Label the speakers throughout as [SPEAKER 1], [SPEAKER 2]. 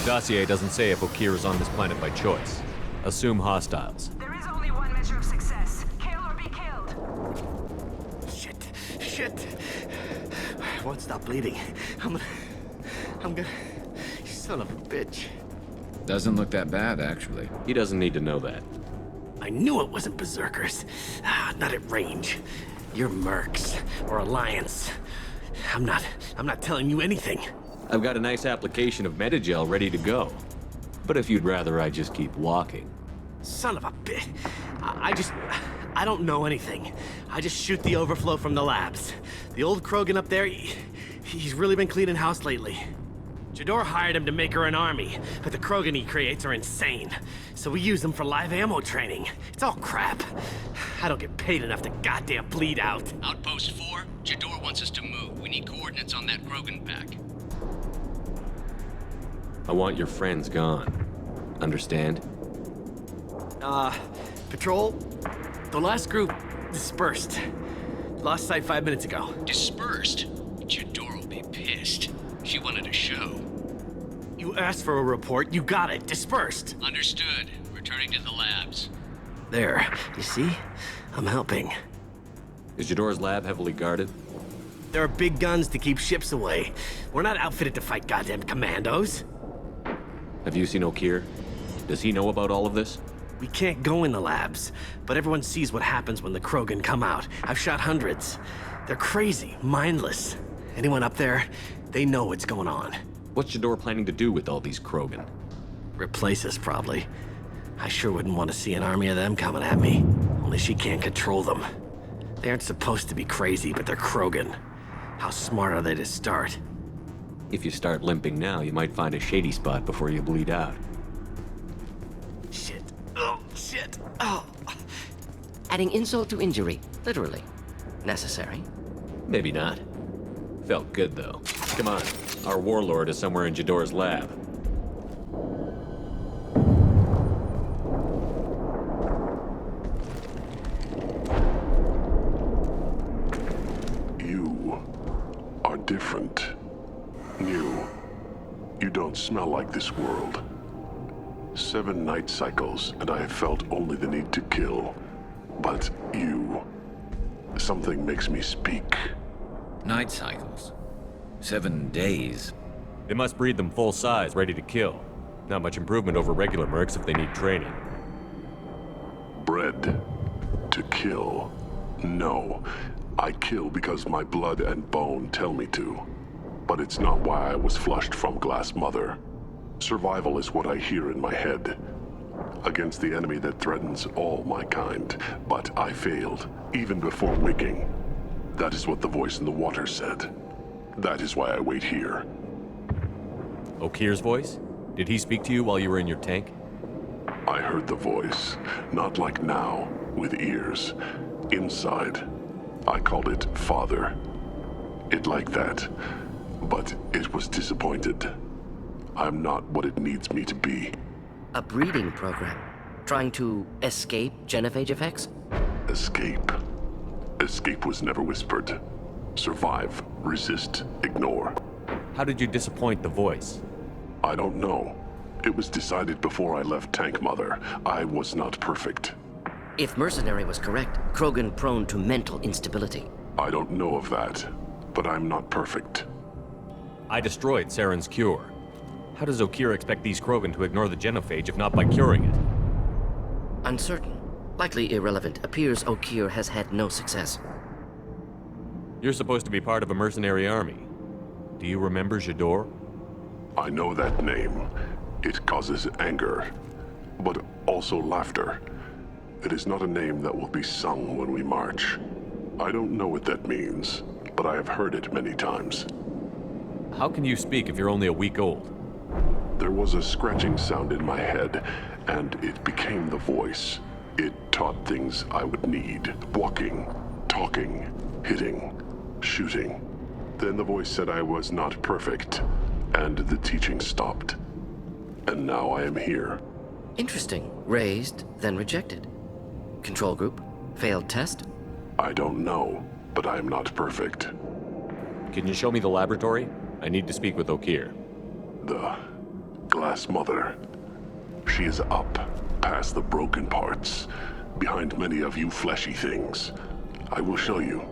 [SPEAKER 1] dossier doesn't say if Okeer is on this planet by choice. Assume hostiles.
[SPEAKER 2] There is only one measure of success. Kill or be killed.
[SPEAKER 3] Shit. Won't stop bleeding. I'm gonna... You son of a bitch.
[SPEAKER 4] Doesn't look that bad, actually.
[SPEAKER 1] He doesn't need to know that.
[SPEAKER 3] I knew it wasn't Berserkers. Not at range. You're Mercs, or Alliance. I'm not telling you anything.
[SPEAKER 1] I've got a nice application of Metagel ready to go. But if you'd rather I just keep walking.
[SPEAKER 3] Son of a bitch. I don't know anything. I just shoot the overflow from the labs. The old Krogan up there, he's really been cleaning house lately. Jador hired him to make her an army, but the Krogan he creates are insane. So we use them for live ammo training. It's all crap. I don't get paid enough to goddamn bleed out.
[SPEAKER 5] Outpost 4, Jador wants us to move. We need coordinates on that Krogan pack.
[SPEAKER 1] I want your friends gone. Understand?
[SPEAKER 3] Patrol, the last group dispersed. Lost sight 5 minutes ago.
[SPEAKER 5] Dispersed? Jador will be pissed. She wanted a show.
[SPEAKER 3] You asked for a report, you got it. Dispersed.
[SPEAKER 5] Understood. Returning to the labs.
[SPEAKER 3] There, you see? I'm helping.
[SPEAKER 1] Is Jador's lab heavily guarded?
[SPEAKER 3] There are big guns to keep ships away. We're not outfitted to fight goddamn commandos.
[SPEAKER 1] Have you seen Okeer? Does he know about all of this?
[SPEAKER 3] We can't go in the labs, but everyone sees what happens when the Krogan come out. I've shot hundreds. They're crazy, mindless. Anyone up there, they know what's going on.
[SPEAKER 1] What's Jador planning to do with all these Krogan?
[SPEAKER 3] Replace us, probably. I sure wouldn't want to see an army of them coming at me. Only she can't control them. They aren't supposed to be crazy, but they're Krogan. How smart are they to start?
[SPEAKER 1] If you start limping now, you might find a shady spot before you bleed out.
[SPEAKER 3] Shit. Oh, shit. Oh.
[SPEAKER 6] Adding insult to injury, literally. Necessary.
[SPEAKER 1] Maybe not. Felt good, though. Come on. Our Warlord is somewhere in Jador's lab.
[SPEAKER 7] You are different. New. You don't smell like this world. 7 night cycles, and I have felt only the need to kill. But you... Something makes me speak.
[SPEAKER 4] Night cycles. 7 days.
[SPEAKER 1] They must breed them full size, ready to kill. Not much improvement over regular mercs if they need training.
[SPEAKER 7] Bred to kill. No. I kill because my blood and bone tell me to. But it's not why I was flushed from Glass Mother. Survival is what I hear in my head. Against the enemy that threatens all my kind. But I failed, even before waking. That is what the voice in the water said. That is why I wait here.
[SPEAKER 1] Okeer's voice? Did he speak to you while you were in your tank?
[SPEAKER 7] I heard the voice, not like now, with ears. Inside. I called it Father. It like that. But it was disappointed. I'm not what it needs me to be.
[SPEAKER 6] A breeding program. Trying to escape genophage effects?
[SPEAKER 7] Escape. Escape was never whispered. Survive, resist, ignore.
[SPEAKER 1] How did you disappoint the voice?
[SPEAKER 7] I don't know. It was decided before I left Tank Mother. I was not perfect.
[SPEAKER 6] If Mercenary was correct, Krogan prone to mental instability.
[SPEAKER 7] I don't know of that, but I'm not perfect.
[SPEAKER 1] I destroyed Saren's cure. How does Okeer expect these Krogan to ignore the genophage if not by curing it?
[SPEAKER 6] Uncertain. Likely irrelevant. Appears Okeer has had no success.
[SPEAKER 1] You're supposed to be part of a mercenary army. Do you remember Jador?
[SPEAKER 7] I know that name. It causes anger, but also laughter. It is not a name that will be sung when we march. I don't know what that means, but I have heard it many times.
[SPEAKER 1] How can you speak if you're only a week old?
[SPEAKER 7] There was a scratching sound in my head, and it became the voice. It taught things I would need. Walking, talking, hitting, shooting. Then the voice said I was not perfect, and the teaching stopped. And now I am here.
[SPEAKER 6] Interesting. Raised, then rejected. Control group? Failed test?
[SPEAKER 7] I don't know, but I am not perfect.
[SPEAKER 1] Can you show me the laboratory? I need to speak with Okeer.
[SPEAKER 7] The Glass Mother. She is up, past the broken parts, behind many of you fleshy things. I will show you.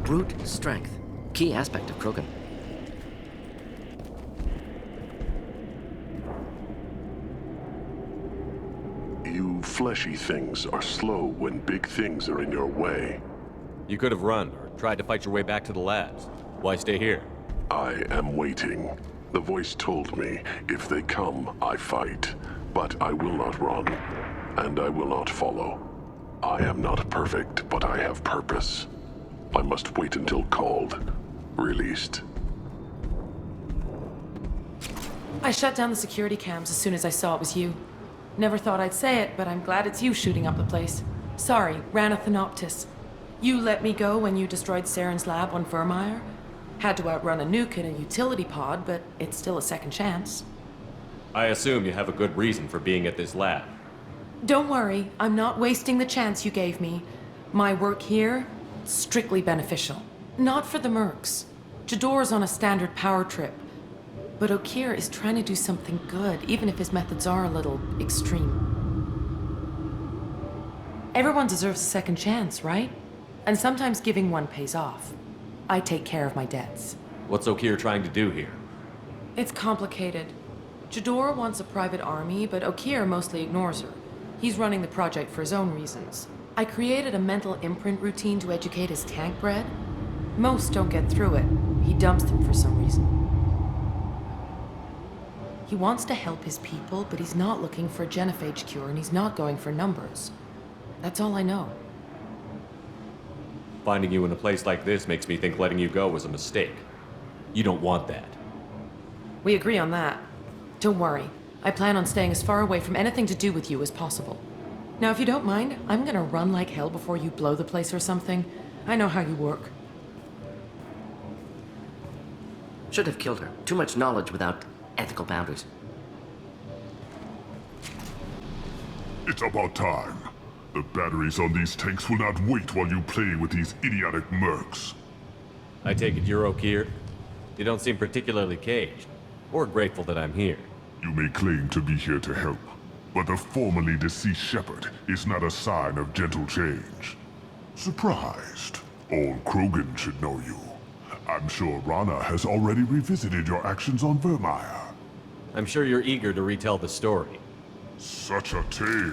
[SPEAKER 6] Brute strength. Key aspect of Krogan.
[SPEAKER 7] You fleshy things are slow when big things are in your way.
[SPEAKER 1] You could have run, or tried to fight your way back to the labs. Why stay here?
[SPEAKER 7] I am waiting. The voice told me, if they come, I fight. But I will not run, and I will not follow. I am not perfect, but I have purpose. I must wait until called, released.
[SPEAKER 8] I shut down the security cams as soon as I saw it was you. Never thought I'd say it, but I'm glad it's you shooting up the place. Sorry, ran a Thanoptis. You let me go when you destroyed Saren's lab on Vermeer. Had to outrun a nuke in a utility pod, but it's still a second chance.
[SPEAKER 1] I assume you have a good reason for being at this lab.
[SPEAKER 8] Don't worry, I'm not wasting the chance you gave me. My work here, strictly beneficial. Not for the mercs. Jador's on a standard power trip. But Okeer is trying to do something good, even if his methods are a little extreme. Everyone deserves a second chance, right? And sometimes giving one pays off. I take care of my debts.
[SPEAKER 1] What's Okeer trying to do here?
[SPEAKER 8] It's complicated. Jador wants a private army, but Okeer mostly ignores her. He's running the project for his own reasons. I created a mental imprint routine to educate his tank bred. Most don't get through it. He dumps them for some reason. He wants to help his people, but he's not looking for a genophage cure, and he's not going for numbers. That's all I know.
[SPEAKER 1] Finding you in a place like this makes me think letting you go was a mistake. You don't want that.
[SPEAKER 8] We agree on that. Don't worry. I plan on staying as far away from anything to do with you as possible. Now, if you don't mind, I'm gonna run like hell before you blow the place or something. I know how you work.
[SPEAKER 6] Should have killed her. Too much knowledge without ethical boundaries.
[SPEAKER 9] It's about time. The batteries on these tanks will not wait while you play with these idiotic mercs.
[SPEAKER 1] I take it you're Okeer? You don't seem particularly caged, or grateful that I'm here.
[SPEAKER 9] You may claim to be here to help, but the formerly deceased shepherd is not a sign of gentle change. Surprised? All Krogan should know you. I'm sure Rana has already revisited your actions on Vermeer.
[SPEAKER 1] I'm sure you're eager to retell the story.
[SPEAKER 9] Such a tale.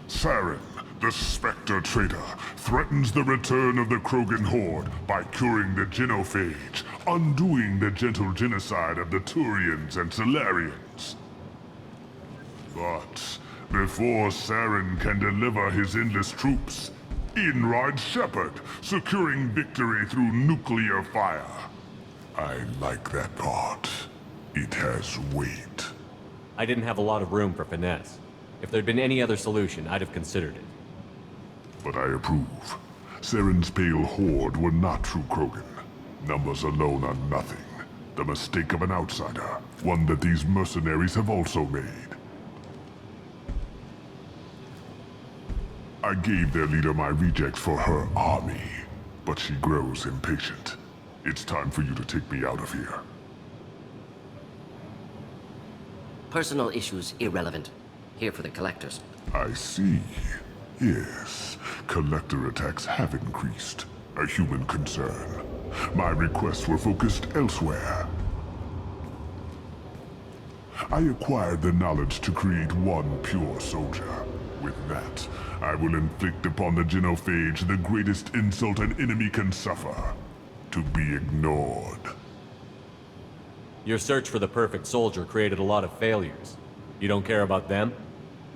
[SPEAKER 9] Saren, the Spectre traitor, threatens the return of the Krogan horde by curing the genophage, undoing the gentle genocide of the Turians and Solarians. But before Saren can deliver his endless troops, in rides Shepard, securing victory through nuclear fire. I like that part. It has weight.
[SPEAKER 1] I didn't have a lot of room for finesse. If there'd been any other solution, I'd have considered it.
[SPEAKER 9] But I approve. Saren's pale horde were not true Krogan. Numbers alone are nothing. The mistake of an outsider, one that these mercenaries have also made. I gave their leader my rejects for her army, but she grows impatient. It's time for you to take me out of here.
[SPEAKER 6] Personal issues irrelevant. Here for the collectors.
[SPEAKER 9] I see. Yes, collector attacks have increased. A human concern. My requests were focused elsewhere. I acquired the knowledge to create one pure soldier. With that, I will inflict upon the genophage the greatest insult an enemy can suffer. To be ignored.
[SPEAKER 1] Your search for the perfect soldier created a lot of failures. You don't care about them?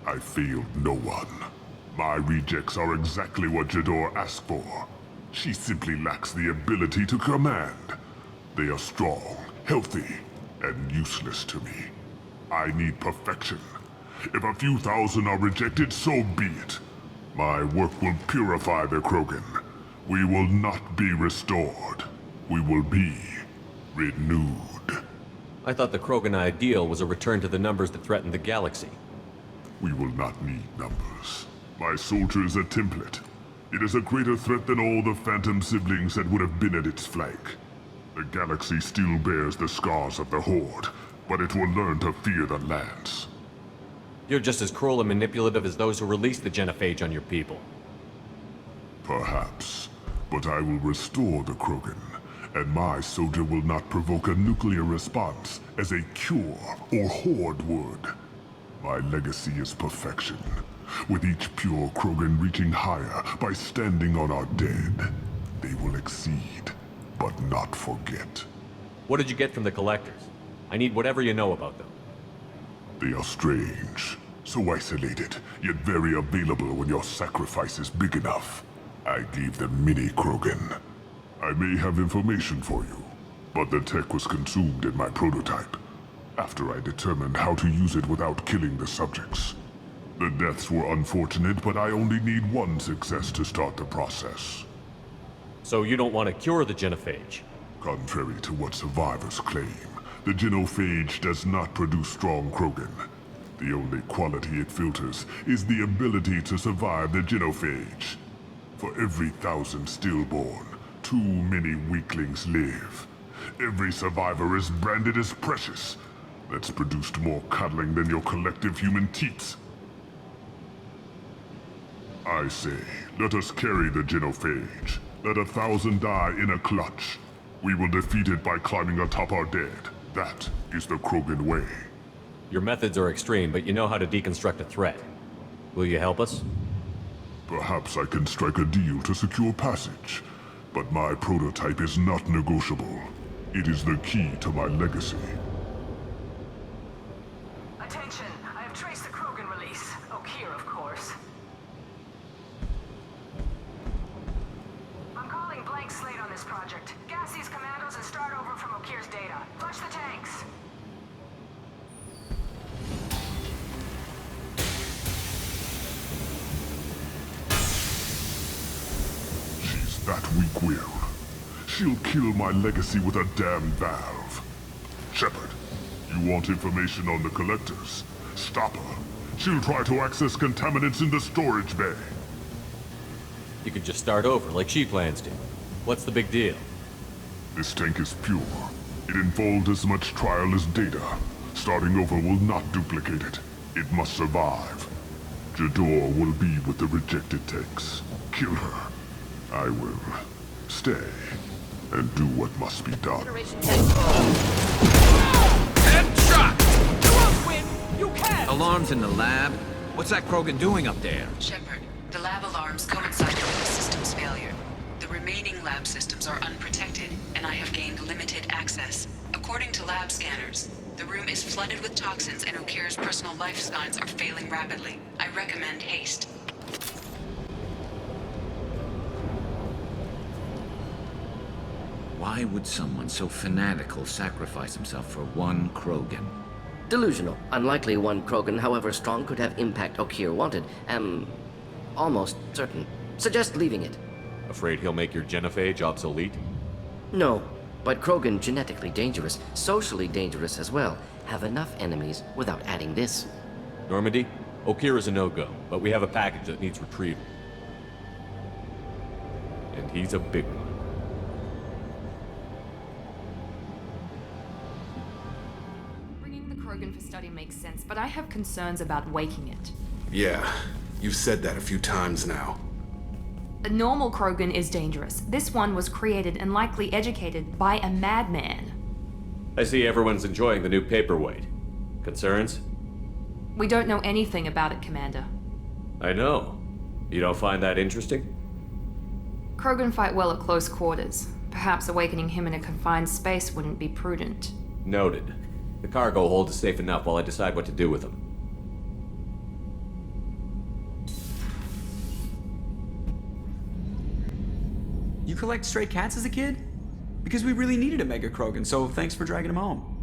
[SPEAKER 9] I failed no one. My rejects are exactly what Jador asked for. She simply lacks the ability to command. They are strong, healthy, and useless to me. I need perfection. If a few thousand are rejected, so be it. My work will purify the Krogan. We will not be restored. We will be renewed.
[SPEAKER 1] I thought the Krogan ideal was a return to the numbers that threatened the galaxy.
[SPEAKER 9] We will not need numbers. My soldier is a template. It is a greater threat than all the Phantom siblings that would have been at its flank. The galaxy still bears the scars of the Horde, but it will learn to fear the Lance.
[SPEAKER 1] You're just as cruel and manipulative as those who released the genophage on your people.
[SPEAKER 9] Perhaps, but I will restore the Krogan, and my soldier will not provoke a nuclear response as a cure or Horde would. My legacy is perfection, with each pure Krogan reaching higher by standing on our dead. They will exceed, but not forget.
[SPEAKER 1] What did you get from the Collectors? I need whatever you know about them.
[SPEAKER 9] They are strange, so isolated, yet very available when your sacrifice is big enough. I gave them mini Krogan. I may have information for you, but the tech was consumed in my prototype, after I determined how to use it without killing the subjects. The deaths were unfortunate, but I only need one success to start the process.
[SPEAKER 1] So you don't want to cure the genophage?
[SPEAKER 9] Contrary to what survivors claim, the genophage does not produce strong Krogan. The only quality it filters is the ability to survive the genophage. For every 1,000 stillborn, too many weaklings live. Every survivor is branded as precious. That's produced more cuddling than your collective human teats. I say, let us carry the genophage. Let 1,000 die in a clutch. We will defeat it by climbing atop our dead. That is the Krogan way.
[SPEAKER 1] Your methods are extreme, but you know how to deconstruct a threat. Will you help us?
[SPEAKER 9] Perhaps I can strike a deal to secure passage. But my prototype is not negotiable. It is the key to my legacy.
[SPEAKER 2] Attention, I have traced the Krogan release. Okeer, of course. I'm calling blank slate on this project. Gas these commandos and start over from Okeer's data. Flush the tanks.
[SPEAKER 9] She's that weak-willed. She'll kill my legacy with a damn valve. Shepard, you want information on the Collectors? Stop her. She'll try to access contaminants in the storage bay.
[SPEAKER 1] You could just start over, like she plans to. What's the big deal?
[SPEAKER 9] This tank is pure. It involved as much trial as data. Starting over will not duplicate it. It must survive. Jador will be with the rejected tanks. Kill her. I will stay and do what must be done.
[SPEAKER 5] Headshot!
[SPEAKER 2] You won't win! You can!
[SPEAKER 4] Alarms in the lab? What's that Krogan doing up there?
[SPEAKER 10] Shepard, the lab alarms coincide with the system's failure. The remaining lab systems are unprotected, and I have gained limited access. According to lab scanners, the room is flooded with toxins and Okeer's personal life signs are failing rapidly. I recommend haste.
[SPEAKER 4] Why would someone so fanatical sacrifice himself for one Krogan?
[SPEAKER 6] Delusional. Unlikely one Krogan, however strong, could have impact Okeer wanted. Am almost certain. Suggest leaving it.
[SPEAKER 1] Afraid he'll make your genophage obsolete?
[SPEAKER 6] No, but Krogan genetically dangerous, socially dangerous as well. Have enough enemies without adding this.
[SPEAKER 1] Normandy, Okeer is a no-go, but we have a package that needs retrieval. And he's a big one.
[SPEAKER 8] Bringing the Krogan for study makes sense, but I have concerns about waking it.
[SPEAKER 11] Yeah, you've said that a few times now.
[SPEAKER 8] A normal Krogan is dangerous. This one was created and likely educated by a madman.
[SPEAKER 1] I see everyone's enjoying the new paperweight. Concerns?
[SPEAKER 8] We don't know anything about it, Commander.
[SPEAKER 1] I know. You don't find that interesting?
[SPEAKER 8] Krogan fight well at close quarters. Perhaps awakening him in a confined space wouldn't be prudent.
[SPEAKER 1] Noted. The cargo hold is safe enough while I decide what to do with him.
[SPEAKER 12] You collect stray cats as a kid? Because we really needed a Mega Krogan, so thanks for dragging him home.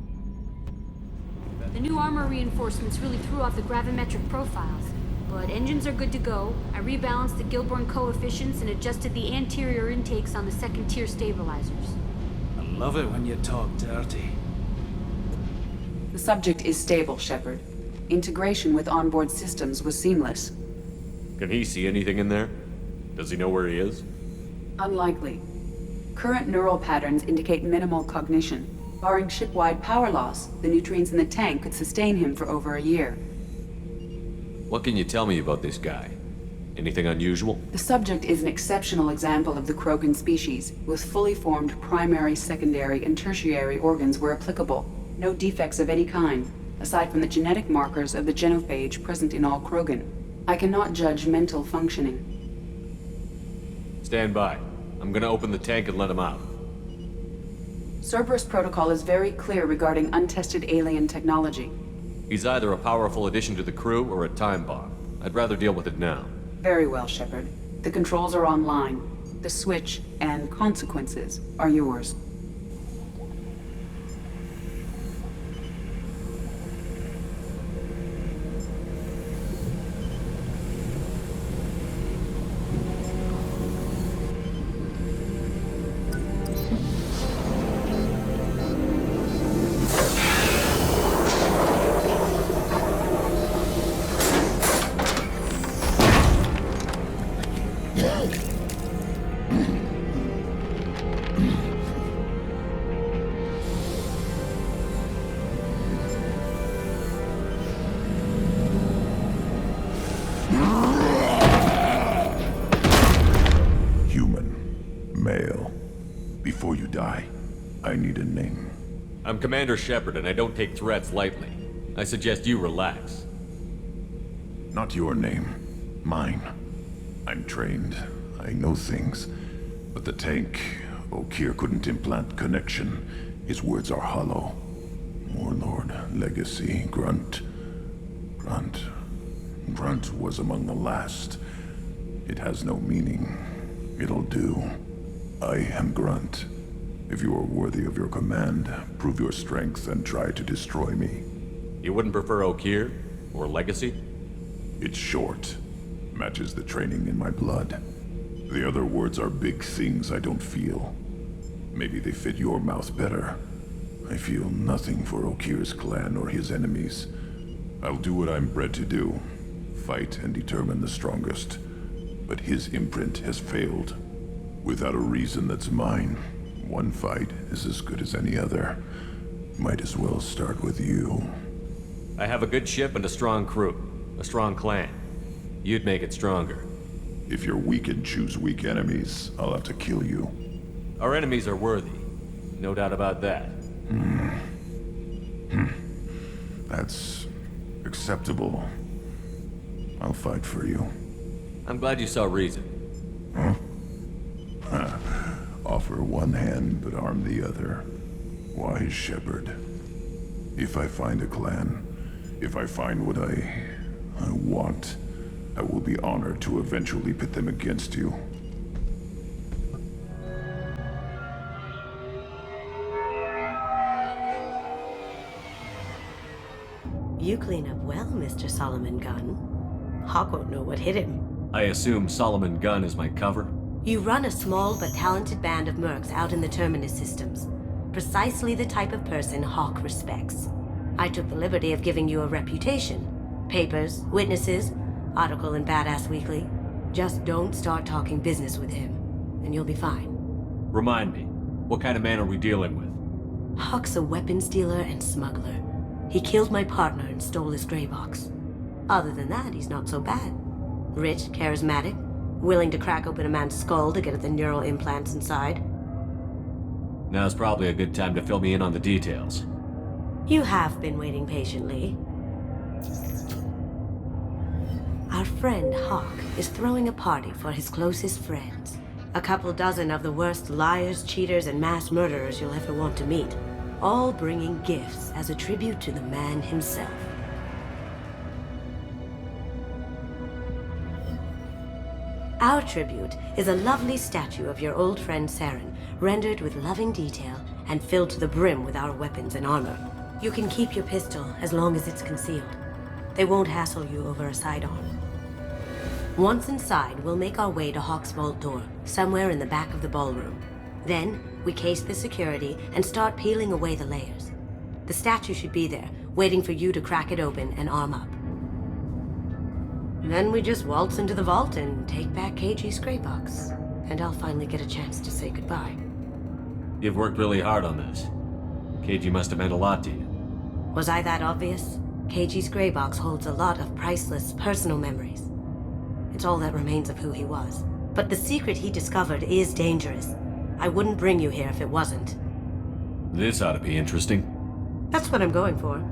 [SPEAKER 13] The new armor reinforcements really threw off the gravimetric profiles. But engines are good to go. I rebalanced the Gilborn coefficients and adjusted the anterior intakes on the second-tier stabilizers.
[SPEAKER 5] I love it when you talk dirty.
[SPEAKER 14] The subject is stable, Shepard.
[SPEAKER 10] Integration with onboard systems was seamless.
[SPEAKER 1] Can he see anything in there? Does he know where he is?
[SPEAKER 10] Unlikely. Current neural patterns indicate minimal cognition. Barring ship-wide power loss, the nutrients in the tank could sustain him for over a year.
[SPEAKER 1] What can you tell me about this guy? Anything unusual?
[SPEAKER 10] The subject is an exceptional example of the Krogan species, with fully formed primary, secondary, and tertiary organs where applicable. No defects of any kind, aside from the genetic markers of the genophage present in all Krogan. I cannot judge mental functioning.
[SPEAKER 1] Stand by. I'm gonna open the tank and let him out.
[SPEAKER 10] Cerberus protocol is very clear regarding untested alien technology.
[SPEAKER 1] He's either a powerful addition to the crew or a time bomb. I'd rather deal with it now.
[SPEAKER 10] Very well, Shepard. The controls are online. The switch and consequences are yours.
[SPEAKER 1] I'm Commander Shepard, and I don't take threats lightly. I suggest you relax.
[SPEAKER 9] Not your name. Mine. I'm trained. I know things. But the tank, Okeer couldn't implant connection. His words are hollow. Warlord, Legacy, Grunt. Grunt was among the last. It has no meaning. It'll do. I am Grunt. If you are worthy of your command, prove your strength and try to destroy me.
[SPEAKER 1] You wouldn't prefer Okeer? Or Legacy?
[SPEAKER 9] It's short. Matches the training in my blood. The other words are big things I don't feel. Maybe they fit your mouth better. I feel nothing for Okeer's clan or his enemies. I'll do what I'm bred to do. Fight and determine the strongest. But his imprint has failed. Without a reason that's mine. One fight is as good as any other. Might as well start with you.
[SPEAKER 1] I have a good ship and a strong crew. A strong clan. You'd make it stronger.
[SPEAKER 9] If you're weak and choose weak enemies, I'll have to kill you.
[SPEAKER 1] Our enemies are worthy. No doubt about that.
[SPEAKER 9] That's acceptable. I'll fight for you.
[SPEAKER 1] I'm glad you saw reason.
[SPEAKER 9] Huh? Offer one hand, but arm the other. Wise Shepard. If I find a clan, if I find what I want, I will be honored to eventually pit them against you.
[SPEAKER 14] You clean up well, Mr. Solomon Gunn. Hawk won't know what hit him.
[SPEAKER 1] I assume Solomon Gunn is my cover?
[SPEAKER 14] You run a small but talented band of mercs out in the Terminus systems. Precisely the type of person Hawk respects. I took the liberty of giving you a reputation. Papers, witnesses, article in Badass Weekly. Just don't start talking business with him, and you'll be fine.
[SPEAKER 1] Remind me, what kind of man are we dealing with?
[SPEAKER 14] Hawk's a weapons dealer and smuggler. He killed my partner and stole his gray box. Other than that, he's not so bad. Rich, charismatic, willing to crack open a man's skull to get at the neural implants inside.
[SPEAKER 1] Now's probably a good time to fill me in on the details.
[SPEAKER 14] You have been waiting patiently. Our friend Hawk is throwing a party for his closest friends. A couple dozen of the worst liars, cheaters, and mass murderers you'll ever want to meet. All bringing gifts as a tribute to the man himself. Our tribute is a lovely statue of your old friend Saren, rendered with loving detail and filled to the brim with our weapons and armor. You can keep your pistol as long as it's concealed. They won't hassle you over a sidearm. Once inside, we'll make our way to Hawk's vault door, somewhere in the back of the ballroom. Then, we case the security and start peeling away the layers. The statue should be there, waiting for you to crack it open and arm up. Then we just waltz into the vault and take back KG's gray box. And I'll finally get a chance to say goodbye.
[SPEAKER 1] You've worked really hard on this. KG must have meant a lot to you.
[SPEAKER 14] Was I that obvious? KG's gray box holds a lot of priceless personal memories. It's all that remains of who he was. But the secret he discovered is dangerous. I wouldn't bring you here if it wasn't.
[SPEAKER 1] This ought to be interesting.
[SPEAKER 14] That's what I'm going for.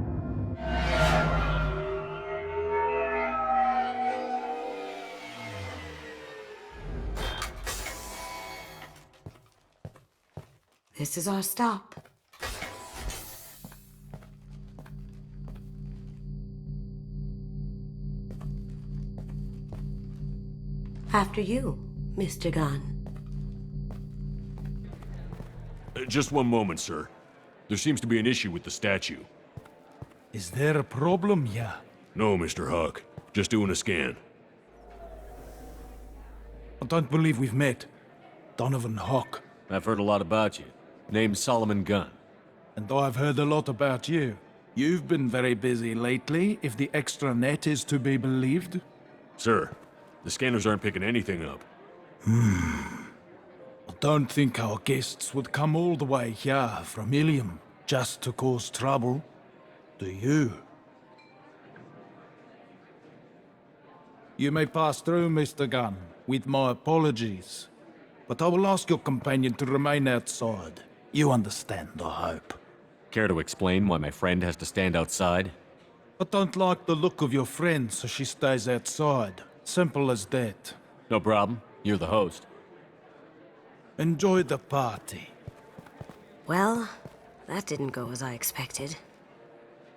[SPEAKER 14] This is our stop. After you, Mr. Gunn.
[SPEAKER 15] Just one moment, sir. There seems to be an issue with the statue.
[SPEAKER 16] Is there a problem here?
[SPEAKER 15] No, Mr. Huck. Just doing a scan.
[SPEAKER 16] I don't believe we've met. Donovan Huck.
[SPEAKER 1] I've heard a lot about you. Name's Solomon Gunn.
[SPEAKER 16] And I've heard a lot about you. You've been very busy lately, if the extranet is to be believed.
[SPEAKER 15] Sir, the scanners aren't picking anything up.
[SPEAKER 16] I don't think our guests would come all the way here from Ilium just to cause trouble. Do you? You may pass through, Mr. Gunn, with my apologies. But I will ask your companion to remain outside. You understand, I hope.
[SPEAKER 1] Care to explain why my friend has to stand outside?
[SPEAKER 16] I don't like the look of your friend, so she stays outside. Simple as that.
[SPEAKER 1] No problem. You're the host.
[SPEAKER 16] Enjoy the party.
[SPEAKER 14] Well, that didn't go as I expected.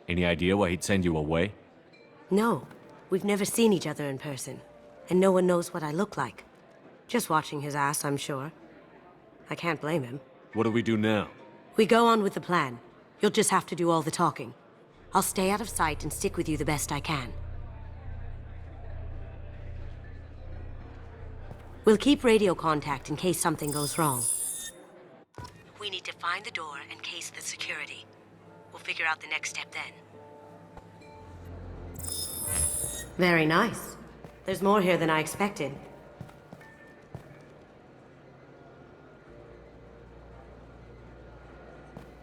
[SPEAKER 1] Any idea why he'd send you away?
[SPEAKER 14] No, we've never seen each other in person, and no one knows what I look like. Just watching his ass, I'm sure. I can't blame him.
[SPEAKER 1] What do we do now?
[SPEAKER 14] We go on with the plan. You'll just have to do all the talking. I'll stay out of sight and stick with you the best I can. We'll keep radio contact in case something goes wrong. We need to find the door and case the security. We'll figure out the next step then. Very nice. There's more here than I expected.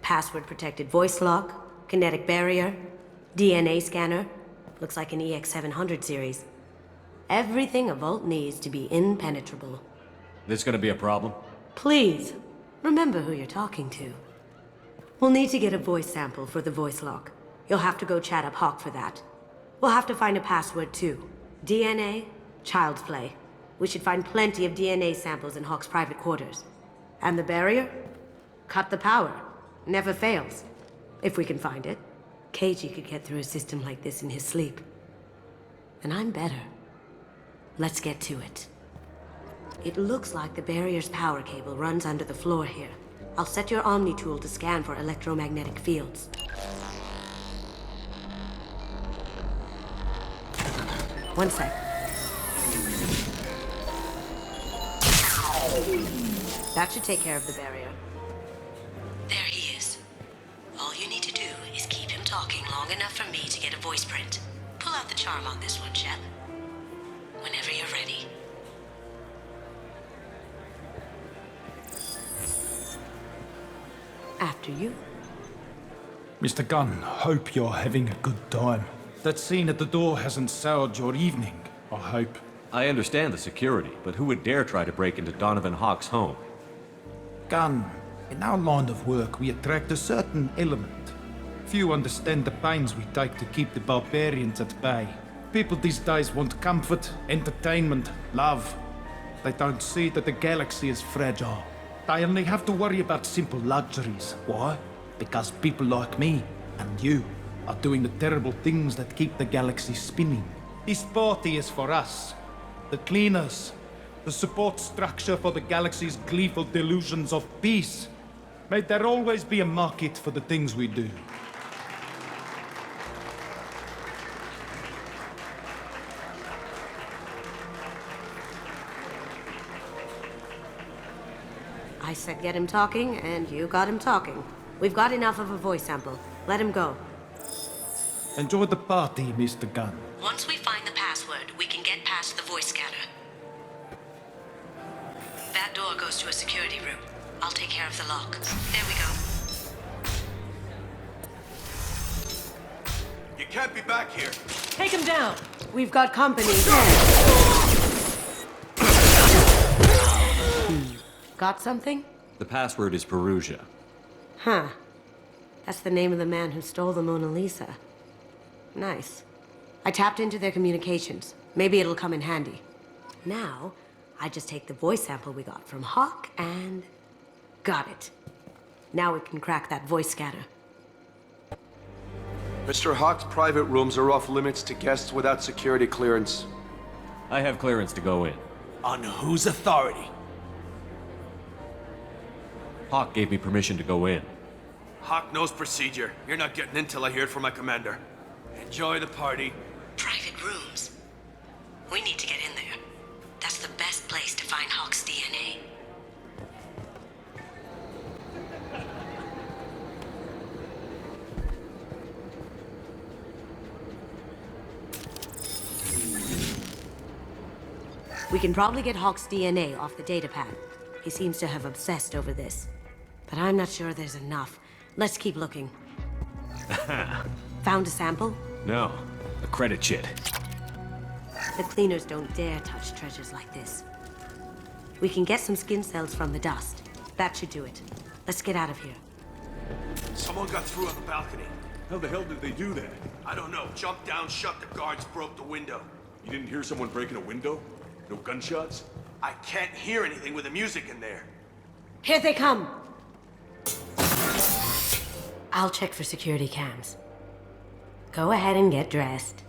[SPEAKER 14] Password-protected voice lock, kinetic barrier, DNA scanner. Looks like an EX700 series. Everything a vault needs to be impenetrable.
[SPEAKER 1] This gonna be a problem?
[SPEAKER 14] Please, remember who you're talking to. We'll need to get a voice sample for the voice lock. You'll have to go chat up Hawk for that. We'll have to find a password too. DNA, child's play. We should find plenty of DNA samples in Hawk's private quarters. And the barrier? Cut the power. Never fails. If we can find it. KG could get through a system like this in his sleep. And I'm better. Let's get to it. It looks like the barrier's power cable runs under the floor here. I'll set your Omni tool to scan for electromagnetic fields. One sec. That should take care of the barrier. There he is. All you need to do is keep him talking long enough for me to get a voice print. Pull out the charm on this one, Shep. Whenever you're ready. After you.
[SPEAKER 16] Mr. Gunn, hope you're having a good time. That scene at the door hasn't soured your evening, I hope.
[SPEAKER 1] I understand the security, but who would dare try to break into Donovan Hawk's home?
[SPEAKER 16] Gunn, in our line of work, we attract a certain element. Few understand the pains we take to keep the barbarians at bay. People these days want comfort, entertainment, love. They don't see that the galaxy is fragile. They only have to worry about simple luxuries. Why? Because people like me and you are doing the terrible things that keep the galaxy spinning. This party is for us, the cleaners, the support structure for the galaxy's gleeful delusions of peace. May there always be a market for the things we do.
[SPEAKER 14] I said get him talking, and you got him talking. We've got enough of a voice sample. Let him go.
[SPEAKER 16] Enjoy the party, Mr. Gunn.
[SPEAKER 14] Once we find the password, we can get past the voice scanner. That door goes to a security room. I'll take care of the lock. There we go.
[SPEAKER 17] You can't be back here.
[SPEAKER 8] Take him down.
[SPEAKER 14] We've got company. Got something?
[SPEAKER 1] The password is Perugia.
[SPEAKER 14] Huh. That's the name of the man who stole the Mona Lisa. Nice. I tapped into their communications. Maybe it'll come in handy. Now, I just take the voice sample we got from Hawk and... got it. Now we can crack that voice scanner.
[SPEAKER 17] Mr. Hawk's private rooms are off limits to guests without security clearance.
[SPEAKER 1] I have clearance to go in.
[SPEAKER 17] On whose authority?
[SPEAKER 1] Hawk gave me permission to go in.
[SPEAKER 17] Hawk knows procedure. You're not getting in till I hear it from my commander. Enjoy the party.
[SPEAKER 14] Private rooms. We need to get in there. That's the best place to find Hawk's DNA. We can probably get Hawk's DNA off the datapad. He seems to have obsessed over this. But I'm not sure there's enough. Let's keep looking. Found a sample?
[SPEAKER 1] No, a credit chit.
[SPEAKER 14] The cleaners don't dare touch treasures like this. We can get some skin cells from the dust. That should do it. Let's get out of here.
[SPEAKER 17] Someone got through on the balcony.
[SPEAKER 15] How the hell did they do that?
[SPEAKER 17] I don't know. Jumped down, shut the guards, broke the window.
[SPEAKER 15] You didn't hear someone breaking a window? No gunshots?
[SPEAKER 17] I can't hear anything with the music in there.
[SPEAKER 14] Here they come! I'll check for security cams. Go ahead and get dressed.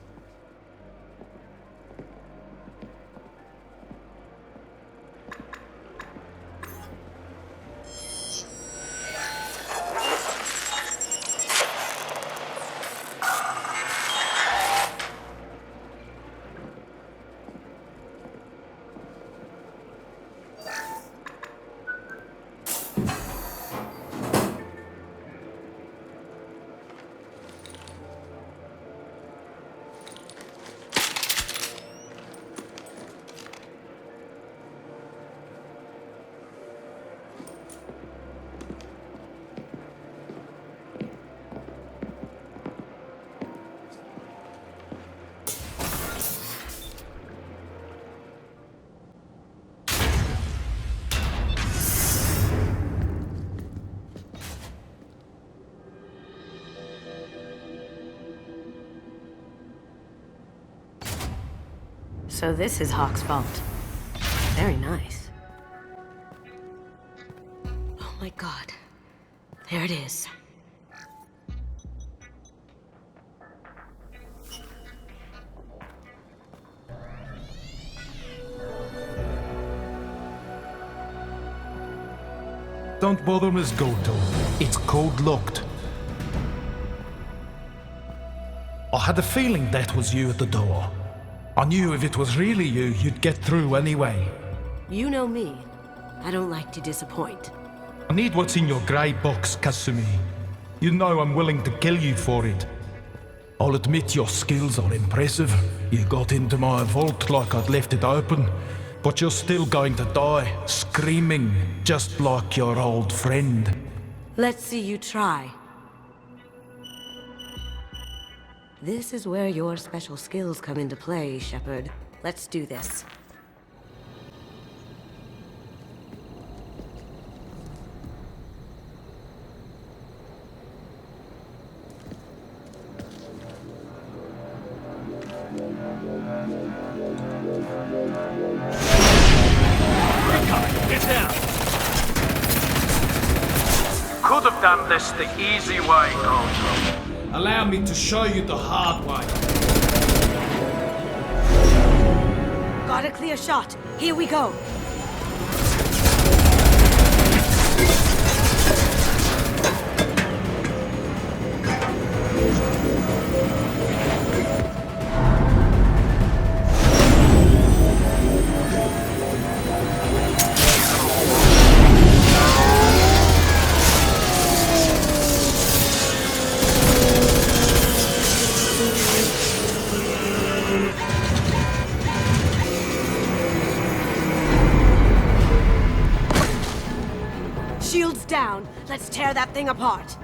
[SPEAKER 14] So this is Hawk's vault. Very nice. Oh my god. There it is.
[SPEAKER 16] Don't bother, Miss Goto. It's code locked. I had a feeling that was you at the door. I knew if it was really you, you'd get through anyway.
[SPEAKER 14] You know me. I don't like to disappoint.
[SPEAKER 16] I need what's in your grey box, Kasumi. You know I'm willing to kill you for it. I'll admit your skills are impressive. You got into my vault like I'd left it open. But you're still going to die, screaming, just like your old friend.
[SPEAKER 14] Let's see you try. This is where your special skills come into play, Shepard. Let's do this.
[SPEAKER 15] Get down!
[SPEAKER 18] Could have done this the easy way, Goto.
[SPEAKER 16] Allow me to show you the hard way.
[SPEAKER 14] Got a clear shot. Here we go. Let's tear that thing apart.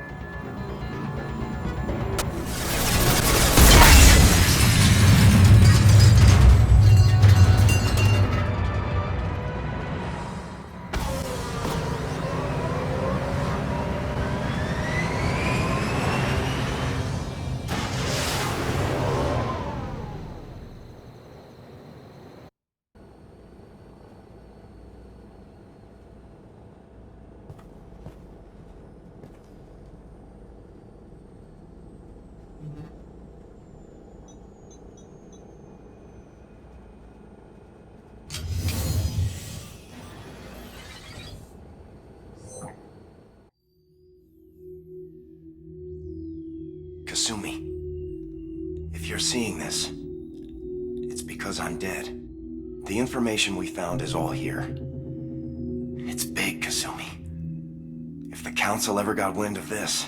[SPEAKER 19] Kasumi, if you're seeing this, it's because I'm dead. The information we found is all here. It's big, Kasumi. If the Council ever got wind of this,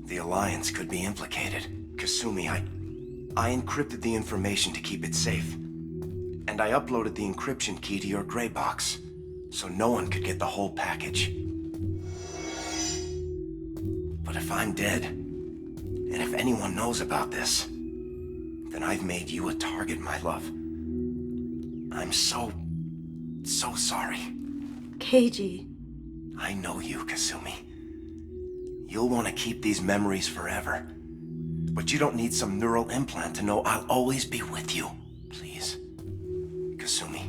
[SPEAKER 19] the Alliance could be implicated. Kasumi, I encrypted the information to keep it safe. And I uploaded the encryption key to your gray box, so no one could get the whole package. But if I'm dead, and if anyone knows about this, then I've made you a target, my love. I'm so sorry.
[SPEAKER 14] Keiji.
[SPEAKER 19] I know you, Kasumi. You'll want to keep these memories forever. But you don't need some neural implant to know I'll always be with you. Please. Kasumi.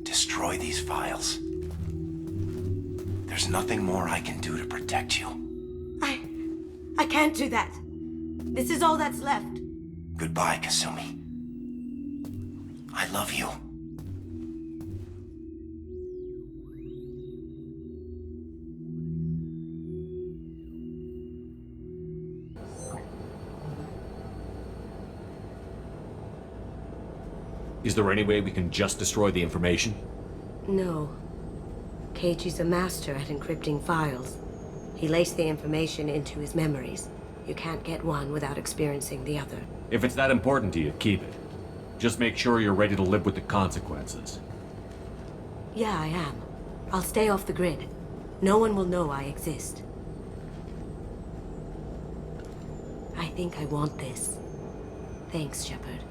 [SPEAKER 19] Destroy these files. There's nothing more I can do to protect you.
[SPEAKER 14] I can't do that. This is all that's left.
[SPEAKER 19] Goodbye, Kasumi. I love you.
[SPEAKER 1] Is there any way we can just destroy the information?
[SPEAKER 14] No. Keiichi's a master at encrypting files. He laced the information into his memories. You can't get one without experiencing the other.
[SPEAKER 1] If it's that important to you, keep it. Just make sure you're ready to live with the consequences.
[SPEAKER 14] Yeah, I am. I'll stay off the grid. No one will know I exist. I think I want this. Thanks, Shepard.